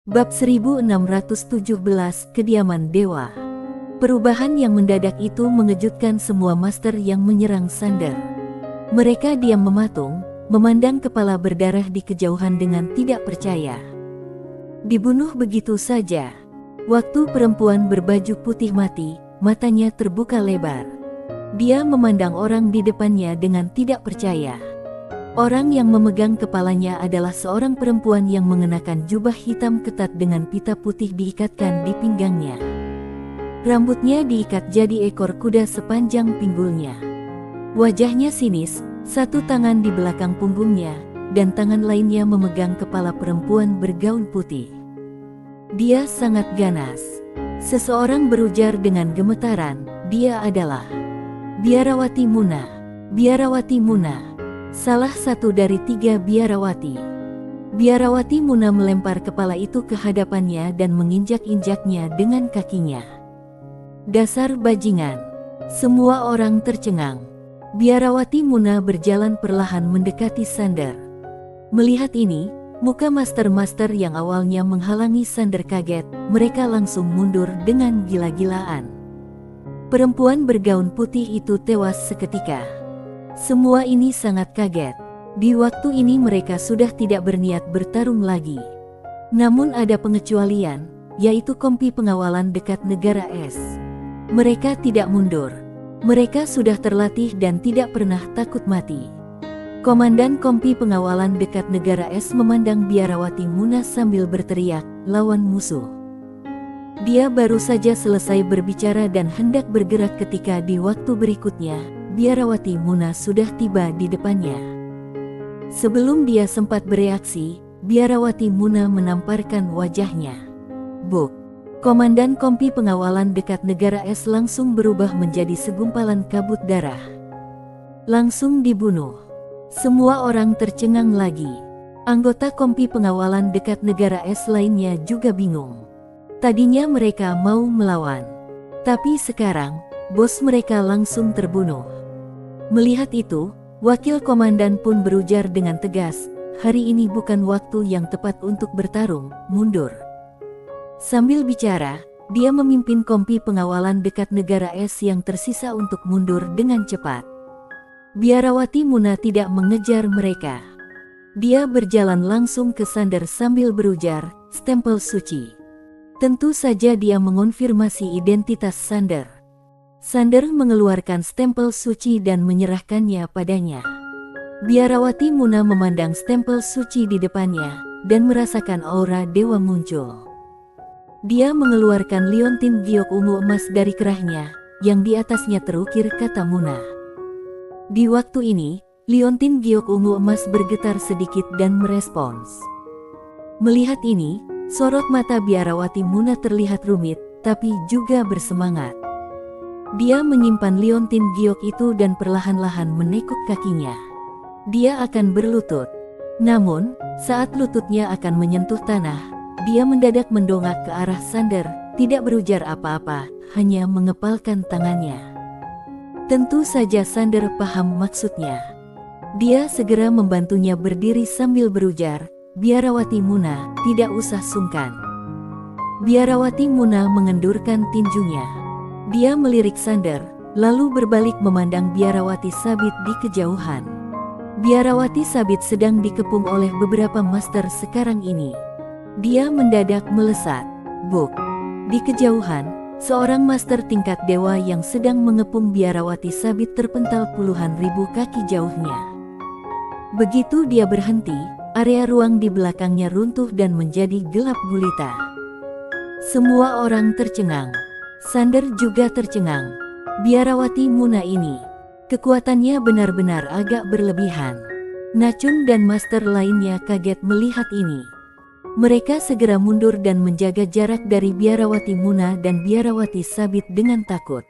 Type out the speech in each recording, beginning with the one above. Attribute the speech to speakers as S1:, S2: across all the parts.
S1: Bab 1617 Kediaman Dewa. Perubahan yang mendadak itu mengejutkan semua master yang menyerang Sander. Mereka diam mematung, memandang kepala berdarah di kejauhan dengan tidak percaya. Dibunuh begitu saja. Waktu perempuan berbaju putih mati, matanya terbuka lebar. Dia memandang orang di depannya dengan tidak percaya. Orang yang memegang kepalanya adalah seorang perempuan yang mengenakan jubah hitam ketat dengan pita putih diikatkan di pinggangnya. Rambutnya diikat jadi ekor kuda sepanjang pinggulnya. Wajahnya sinis, satu tangan di belakang punggungnya, dan tangan lainnya memegang kepala perempuan bergaun putih. Dia sangat ganas. Seseorang berujar dengan gemetaran, dia adalah Biarawati Muna. Biarawati Muna. Salah satu dari 3 biarawati. Biarawati Muna melempar kepala itu ke hadapannya dan menginjak-injaknya dengan kakinya. Dasar bajingan. Semua orang tercengang. Biarawati Muna berjalan perlahan mendekati Sander. Melihat ini, muka master-master yang awalnya menghalangi Sander kaget, mereka langsung mundur dengan gila-gilaan. Perempuan bergaun putih itu tewas seketika. Semua ini sangat kaget. Di waktu ini mereka sudah tidak berniat bertarung lagi. Namun ada pengecualian, yaitu kompi pengawalan dekat negara es. Mereka tidak mundur. Mereka sudah terlatih dan tidak pernah takut mati. Komandan kompi pengawalan dekat negara es memandang Biarawati Muna sambil berteriak, lawan musuh. Dia baru saja selesai berbicara dan hendak bergerak ketika di waktu berikutnya, Biarawati Muna sudah tiba di depannya. Sebelum dia sempat bereaksi, Biarawati Muna menamparkan wajahnya. Buk! Komandan kompi pengawalan dekat negara es langsung berubah menjadi segumpalan kabut darah. Langsung dibunuh. Semua orang tercengang lagi. Anggota kompi pengawalan dekat negara es lainnya juga bingung. Tadinya mereka mau melawan. Tapi sekarang, bos mereka langsung terbunuh. Melihat itu, wakil komandan pun berujar dengan tegas, hari ini bukan waktu yang tepat untuk bertarung, mundur. Sambil bicara, dia memimpin kompi pengawalan dekat negara es yang tersisa untuk mundur dengan cepat. Biarawati Muna tidak mengejar mereka. Dia berjalan langsung ke Sander sambil berujar, stempel suci. Tentu saja dia mengonfirmasi identitas Sander. Sander mengeluarkan stempel suci dan menyerahkannya padanya. Biarawati Muna memandang stempel suci di depannya, dan merasakan aura dewa muncul. Dia mengeluarkan liontin giok ungu emas dari kerahnya, yang di atasnya terukir kata Muna. Di waktu ini, liontin giok ungu emas bergetar sedikit dan merespons. Melihat ini, sorot mata Biarawati Muna terlihat rumit, tapi juga bersemangat. Dia menyimpan liontin giok itu dan perlahan-lahan menekuk kakinya. Dia akan berlutut. Namun, saat lututnya akan menyentuh tanah, dia mendadak mendongak ke arah Sander, tidak berujar apa-apa, hanya mengepalkan tangannya. Tentu saja Sander paham maksudnya. Dia segera membantunya berdiri sambil berujar, Biarawati Muna, tidak usah sungkan. Biarawati Muna mengendurkan tinjunya. Dia melirik Sander, lalu berbalik memandang Biarawati Sabit di kejauhan. Biarawati Sabit sedang dikepung oleh beberapa master sekarang ini. Dia mendadak melesat. Buk! Di kejauhan, seorang master tingkat dewa yang sedang mengepung Biarawati Sabit terpental puluhan ribu kaki jauhnya. Begitu dia berhenti, area ruang di belakangnya runtuh dan menjadi gelap gulita. Semua orang tercengang. Sander juga tercengang. Biarawati Muna ini, kekuatannya benar-benar agak berlebihan. Nacun dan master lainnya kaget melihat ini. Mereka segera mundur dan menjaga jarak dari Biarawati Muna dan Biarawati Sabit dengan takut.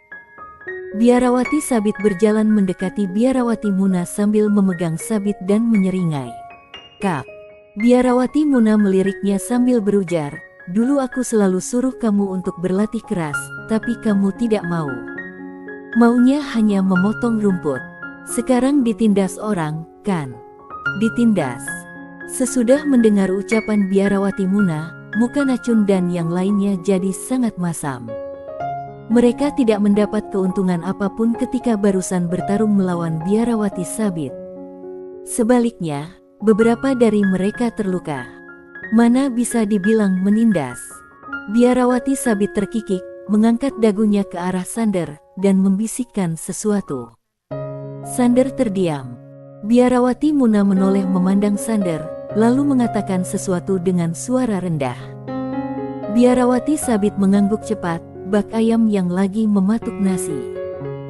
S1: Biarawati Sabit berjalan mendekati Biarawati Muna sambil memegang sabit dan menyeringai. Kak! Biarawati Muna meliriknya sambil berujar, dulu aku selalu suruh kamu untuk berlatih keras, tapi kamu tidak mau. Maunya hanya memotong rumput. Sekarang ditindas orang, kan? Ditindas. Sesudah mendengar ucapan Biarawati Muna, muka Nachun dan yang lainnya jadi sangat masam. Mereka tidak mendapat keuntungan apapun ketika barusan bertarung melawan Biarawati Sabit. Sebaliknya, beberapa dari mereka terluka. Mana bisa dibilang menindas. Biarawati Sabit terkikik, mengangkat dagunya ke arah Sander, dan membisikkan sesuatu. Sander terdiam. Biarawati Muna menoleh memandang Sander, lalu mengatakan sesuatu dengan suara rendah. Biarawati Sabit mengangguk cepat, bak ayam yang lagi mematuk nasi.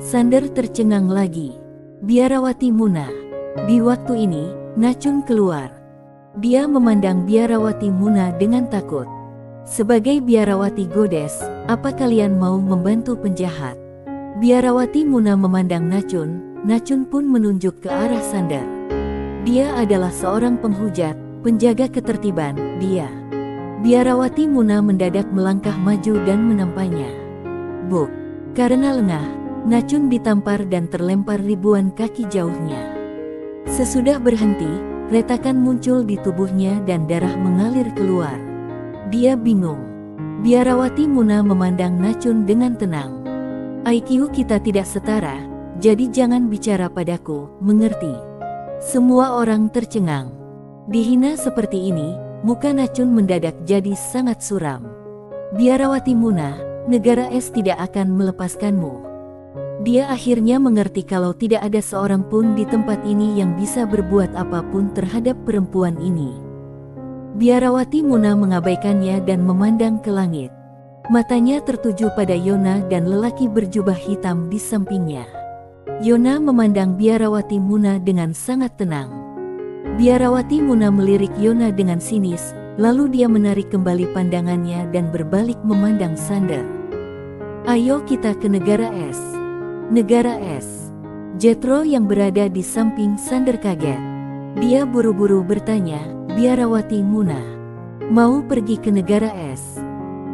S1: Sander tercengang lagi. Biarawati Muna. Di waktu ini, Nachun keluar. Dia memandang Biarawati Muna dengan takut. Sebagai Biarawati Godes, apa kalian mau membantu penjahat? Biarawati Muna memandang Nachun, Nachun pun menunjuk ke arah Sander. Dia adalah seorang penghujat, penjaga ketertiban, dia. Biarawati Muna mendadak melangkah maju dan menampainya. Buk! Karena lengah, Nachun ditampar dan terlempar ribuan kaki jauhnya. Sesudah berhenti, retakan muncul di tubuhnya dan darah mengalir keluar. Dia bingung. Biarawati Muna memandang Nachun dengan tenang. IQ kita tidak setara, jadi jangan bicara padaku, mengerti? Semua orang tercengang. Dihina seperti ini, muka Nachun mendadak jadi sangat suram. Biarawati Muna, negara es tidak akan melepaskanmu. Dia akhirnya mengerti kalau tidak ada seorang pun di tempat ini yang bisa berbuat apapun terhadap perempuan ini. Biarawati Muna mengabaikannya dan memandang ke langit. Matanya tertuju pada Yona dan lelaki berjubah hitam di sampingnya. Yona memandang Biarawati Muna dengan sangat tenang. Biarawati Muna melirik Yona dengan sinis, lalu dia menarik kembali pandangannya dan berbalik memandang Sander. Ayo kita ke negara es. Negara es. Jethro yang berada di samping Sander kaget. Dia buru-buru bertanya, Biarawati Muna, mau pergi ke negara es?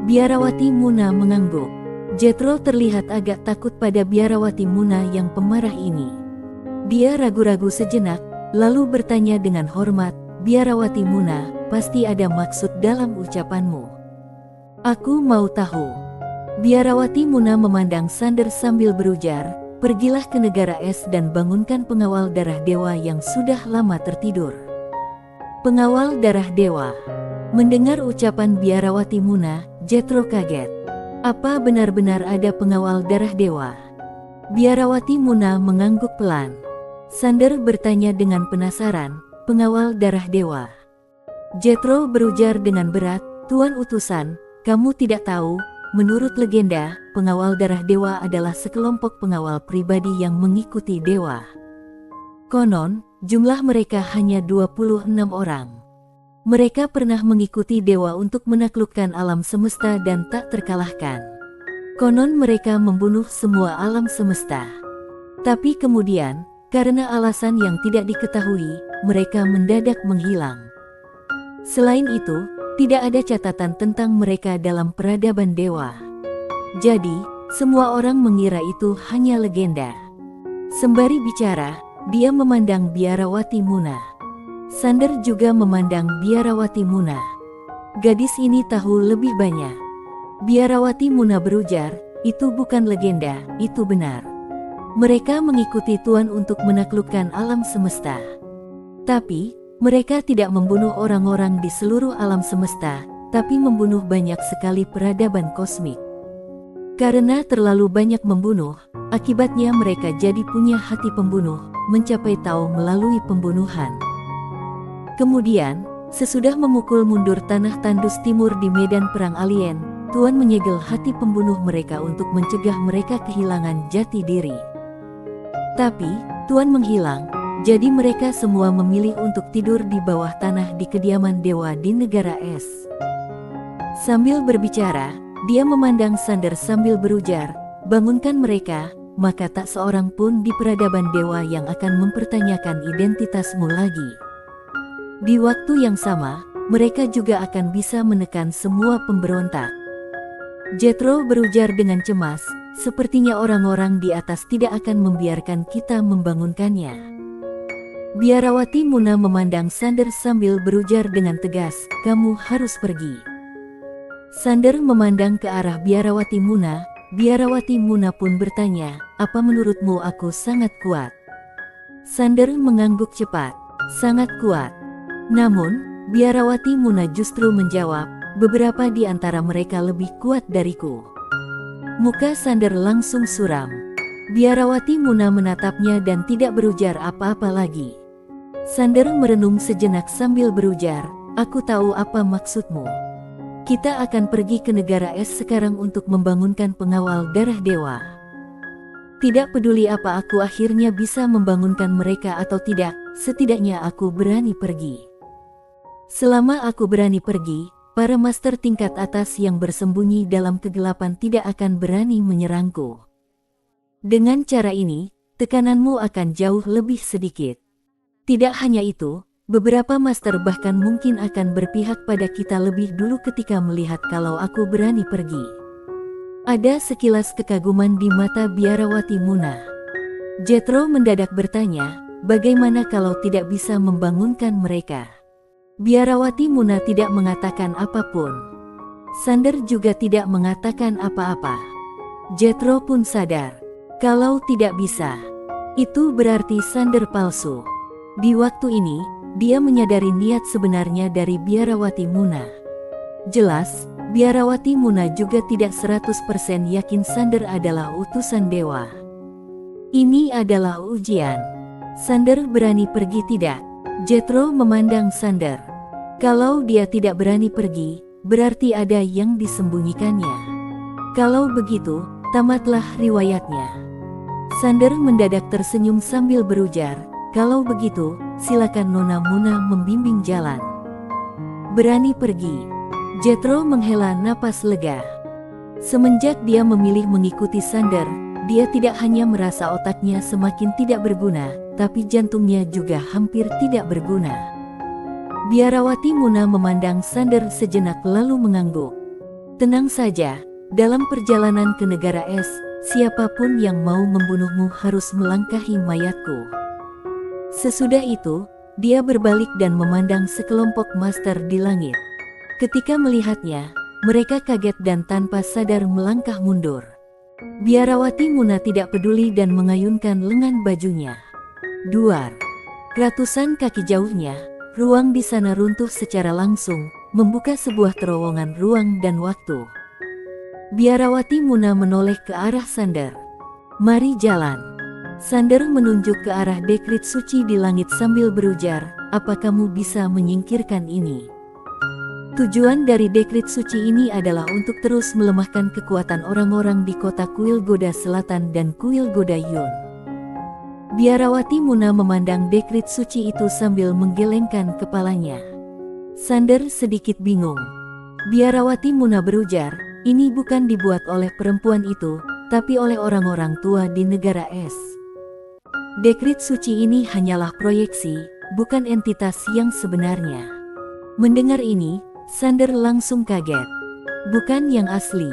S1: Biarawati Muna mengangguk. Jethro terlihat agak takut pada Biarawati Muna yang pemarah ini. Dia ragu-ragu sejenak, lalu bertanya dengan hormat, Biarawati Muna, pasti ada maksud dalam ucapanmu. Aku mau tahu. Biarawati Muna memandang Sander sambil berujar, pergilah ke negara es dan bangunkan pengawal darah dewa yang sudah lama tertidur. Pengawal darah dewa. Mendengar ucapan Biarawati Muna, Jethro kaget. Apa benar-benar ada pengawal darah dewa? Biarawati Muna mengangguk pelan. Sander bertanya dengan penasaran, pengawal darah dewa. Jethro berujar dengan berat, Tuan Utusan, kamu tidak tahu. Menurut legenda, pengawal darah dewa adalah sekelompok pengawal pribadi yang mengikuti dewa. Konon, jumlah mereka hanya 26 orang. Mereka pernah mengikuti dewa untuk menaklukkan alam semesta dan tak terkalahkan. Konon mereka membunuh semua alam semesta. Tapi kemudian, karena alasan yang tidak diketahui, mereka mendadak menghilang. Selain itu, tidak ada catatan tentang mereka dalam peradaban dewa. Jadi, semua orang mengira itu hanya legenda. Sembari bicara, dia memandang Biarawati Muna. Sander juga memandang Biarawati Muna. Gadis ini tahu lebih banyak. Biarawati Muna berujar, itu bukan legenda, itu benar. Mereka mengikuti Tuan untuk menaklukkan alam semesta. Tapi, mereka tidak membunuh orang-orang di seluruh alam semesta, tapi membunuh banyak sekali peradaban kosmik. Karena terlalu banyak membunuh, akibatnya mereka jadi punya hati pembunuh, mencapai Tao melalui pembunuhan. Kemudian, sesudah memukul mundur tanah tandus timur di medan perang alien, Tuan menyegel hati pembunuh mereka untuk mencegah mereka kehilangan jati diri. Tapi, Tuan menghilang. Jadi mereka semua memilih untuk tidur di bawah tanah di kediaman dewa di negara es. Sambil berbicara, dia memandang Sander sambil berujar, bangunkan mereka, maka tak seorang pun di peradaban dewa yang akan mempertanyakan identitasmu lagi. Di waktu yang sama, mereka juga akan bisa menekan semua pemberontak. Jethro berujar dengan cemas, sepertinya orang-orang di atas tidak akan membiarkan kita membangunkannya. Biarawati Muna memandang Sander sambil berujar dengan tegas, kamu harus pergi. Sander memandang ke arah Biarawati Muna. Biarawati Muna pun bertanya, apa menurutmu aku sangat kuat? Sander mengangguk cepat, sangat kuat. Namun, Biarawati Muna justru menjawab, beberapa di antara mereka lebih kuat dariku. Muka Sander langsung suram. Biarawati Muna menatapnya dan tidak berujar apa-apa lagi. Sander merenung sejenak sambil berujar, aku tahu apa maksudmu. Kita akan pergi ke negara es sekarang untuk membangunkan pengawal darah dewa. Tidak peduli apa aku akhirnya bisa membangunkan mereka atau tidak, setidaknya aku berani pergi. Selama aku berani pergi, para master tingkat atas yang bersembunyi dalam kegelapan tidak akan berani menyerangku. Dengan cara ini, tekananmu akan jauh lebih sedikit. Tidak hanya itu, beberapa master bahkan mungkin akan berpihak pada kita lebih dulu ketika melihat kalau aku berani pergi. Ada sekilas kekaguman di mata Biarawati Muna. Jethro mendadak bertanya, bagaimana kalau tidak bisa membangunkan mereka? Biarawati Muna tidak mengatakan apapun. Sander juga tidak mengatakan apa-apa. Jethro pun sadar, kalau tidak bisa, itu berarti Sander palsu. Di waktu ini, dia menyadari niat sebenarnya dari Biarawati Muna. Jelas, Biarawati Muna juga tidak 100% yakin Sander adalah utusan dewa. Ini adalah ujian. Sander berani pergi tidak? Jethro memandang Sander. Kalau dia tidak berani pergi, berarti ada yang disembunyikannya. Kalau begitu, tamatlah riwayatnya. Sander mendadak tersenyum sambil berujar, kalau begitu, silakan Nona Muna membimbing jalan. Berani pergi. Jethro menghela napas lega. Semenjak dia memilih mengikuti Sander, dia tidak hanya merasa otaknya semakin tidak berguna, tapi jantungnya juga hampir tidak berguna. Biarawati Muna memandang Sander sejenak lalu mengangguk. Tenang saja, dalam perjalanan ke negara es, siapapun yang mau membunuhmu harus melangkahi mayatku. Sesudah itu, dia berbalik dan memandang sekelompok master di langit. Ketika melihatnya, mereka kaget dan tanpa sadar melangkah mundur. Biarawati Muna tidak peduli dan mengayunkan lengan bajunya. Duar. Ratusan kaki jauhnya, ruang di sana runtuh secara langsung, membuka sebuah terowongan ruang dan waktu. Biarawati Muna menoleh ke arah Sander. Mari jalan. Sander menunjuk ke arah dekrit suci di langit sambil berujar, apa kamu bisa menyingkirkan ini? Tujuan dari dekrit suci ini adalah untuk terus melemahkan kekuatan orang-orang di kota Kuil Goda Selatan dan Kuil Goda Yun. Biarawati Muna memandang dekrit suci itu sambil menggelengkan kepalanya. Sander sedikit bingung. Biarawati Muna berujar, ini bukan dibuat oleh perempuan itu, tapi oleh orang-orang tua di negara es. Dekrit suci ini hanyalah proyeksi, bukan entitas yang sebenarnya. Mendengar ini, Sander langsung kaget. Bukan yang asli.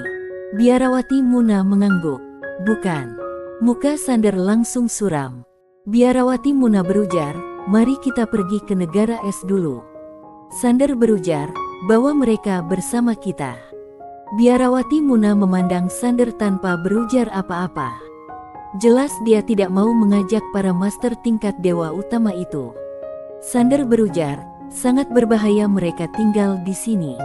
S1: Biarawati Muna mengangguk. Bukan. Muka Sander langsung suram. Biarawati Muna berujar, mari kita pergi ke negara es dulu. Sander berujar, bawa mereka bersama kita. Biarawati Muna memandang Sander tanpa berujar apa-apa. Jelas dia tidak mau mengajak para master tingkat dewa utama itu. Sander berujar, sangat berbahaya mereka tinggal di sini.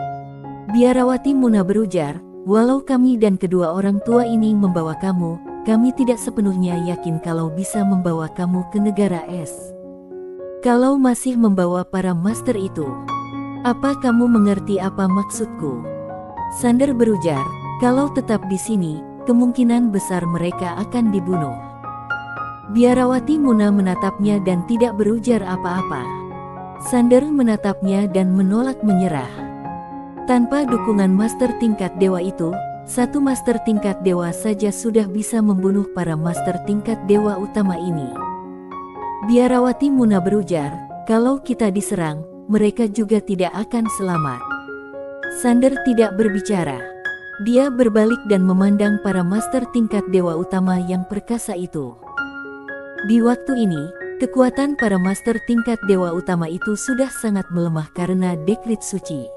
S1: Biarawati Muna berujar, walau kami dan kedua orang tua ini membawa kamu, kami tidak sepenuhnya yakin kalau bisa membawa kamu ke negara es. Kalau masih membawa para master itu, apa kamu mengerti apa maksudku? Sander berujar, kalau tetap di sini, kemungkinan besar mereka akan dibunuh. Biarawati Muna menatapnya dan tidak berujar apa-apa. Sander menatapnya dan menolak menyerah. Tanpa dukungan master tingkat dewa itu, satu master tingkat dewa saja sudah bisa membunuh para master tingkat dewa utama ini. Biarawati Muna berujar, kalau kita diserang, mereka juga tidak akan selamat. Sander tidak berbicara. Dia berbalik dan memandang para master tingkat dewa utama yang perkasa itu. Di waktu ini, kekuatan para master tingkat dewa utama itu sudah sangat melemah karena dekrit suci.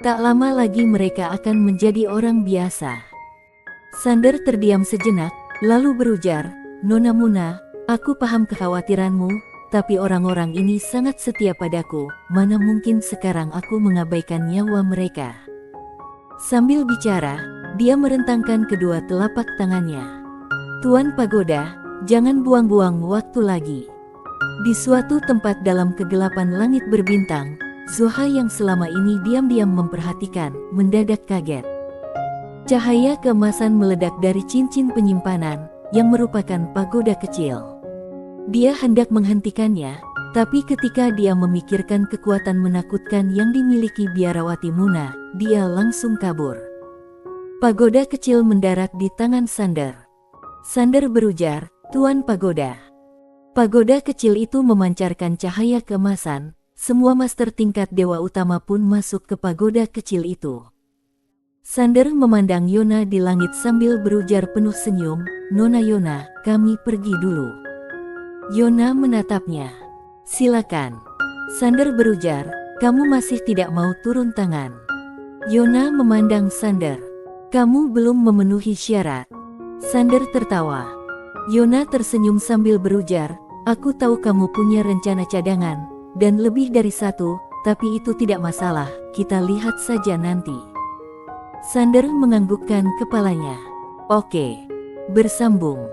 S1: Tak lama lagi mereka akan menjadi orang biasa. Sander terdiam sejenak, lalu berujar, "Nona Muna, aku paham kekhawatiranmu, tapi orang-orang ini sangat setia padaku, mana mungkin sekarang aku mengabaikan nyawa mereka." Sambil bicara, dia merentangkan kedua telapak tangannya. "Tuan Pagoda, jangan buang-buang waktu lagi." Di suatu tempat dalam kegelapan langit berbintang, Zoha yang selama ini diam-diam memperhatikan, mendadak kaget. Cahaya keemasan meledak dari cincin penyimpanan, yang merupakan pagoda kecil. Dia hendak menghentikannya, tapi ketika dia memikirkan kekuatan menakutkan yang dimiliki biarawati Muna, dia langsung kabur. Pagoda kecil mendarat di tangan Sander. Sander berujar, "Tuan Pagoda." Pagoda kecil itu memancarkan cahaya keemasan, semua master tingkat dewa utama pun masuk ke pagoda kecil itu. Sander memandang Yona di langit sambil berujar penuh senyum, "Nona Yona, kami pergi dulu." Yona menatapnya. "Silakan." Sander berujar, "Kamu masih tidak mau turun tangan?" Yona memandang Sander. "Kamu belum memenuhi syarat." Sander tertawa. Yona tersenyum sambil berujar, "Aku tahu kamu punya rencana cadangan, dan lebih dari satu, tapi itu tidak masalah, kita lihat saja nanti." Sander menganggukkan kepalanya. "Oke." Bersambung.